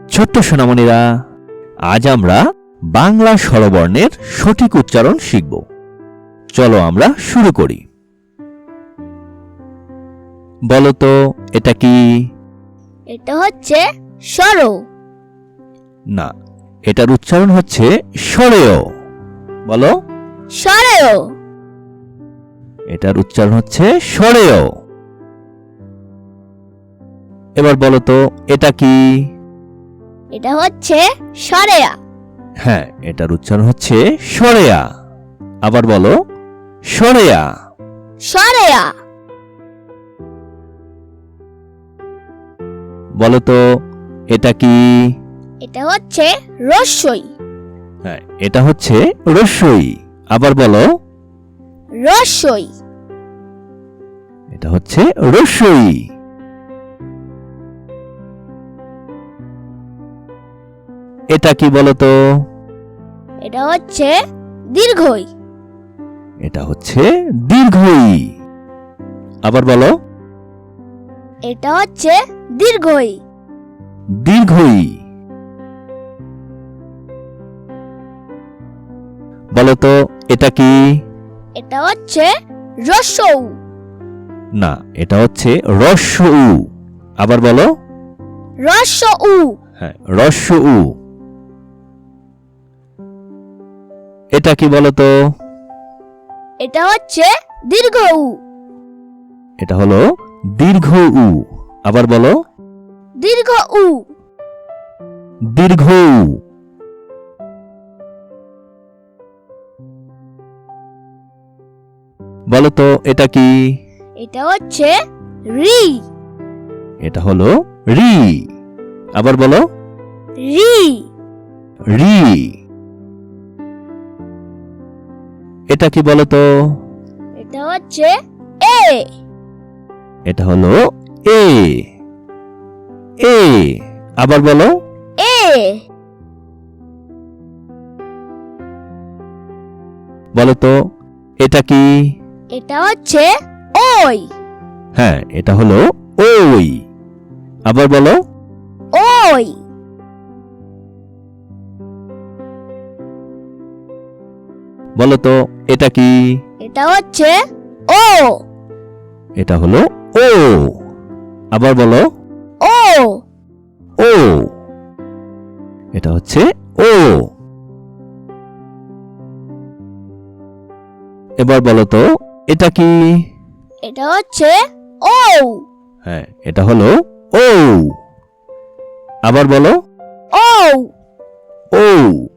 ছোট্ট সোনামণিরা, আজ আমরা বাংলা স্বরবর্ণের সঠিক উচ্চারণ শিখব। চলো আমরা শুরু করি। বলো তো এটা কি? এটা হচ্ছে স্বর। না, এটার উচ্চারণ হচ্ছে স্বরেয়। বলো। স্বরেয়। এটার উচ্চারণ হচ্ছে স্বরেয়। এবার বলো তো এটা কি? এটা হচ্ছে স্বরেয়া। হ্যাঁ, এটার উচ্চারণ হচ্ছে স্বরেয়া। আবার বলো স্বরেয়া। স্বরেয়া। বলো তো এটা কি? এটা হচ্ছে রস্যই। হ্যাঁ, এটা হচ্ছে রস্যই। আবার বলো রস্যই। এটা হচ্ছে রস্যই। এটা কি বলো তো? এটা হচ্ছে দীর্ঘই। এটা হচ্ছে দীর্ঘই। আবার বলো এটা হচ্ছে দীর্ঘই। দীর্ঘই। বলো তো এটা কি? এটা হচ্ছে রস্যৌ। না, এটা হচ্ছে রস্য উ। আবার বলো রস্যউ। হ্যাঁ, রস্য উ। এটা কি বলো তো? এটা হচ্ছে দীর্ঘ উ। এটা হলো দীর্ঘ উ। আবার বলো দীর্ঘ উ। দীর্ঘ উ। বলো তো এটা কি? এটা হচ্ছে রি। এটা হলো রি। আবার বলো রি। রি। এটা কি বলো তো? এটা হচ্ছে এ। এটা হলো এ। এ। আবার বলো এ। বলো তো এটা কি? এটা হচ্ছে ওই। হ্যাঁ, এটা হলো ওই। আবার বলো ওই। বলো তো এটা কি? এটা হচ্ছে ও। এটা হলো ও। আবার বলো ও। ও। এটা হচ্ছে ও। এবার বলো তো এটা কি? এটা হচ্ছে ও। হ্যাঁ, এটা হলো ও। আবার বলো ও। ও।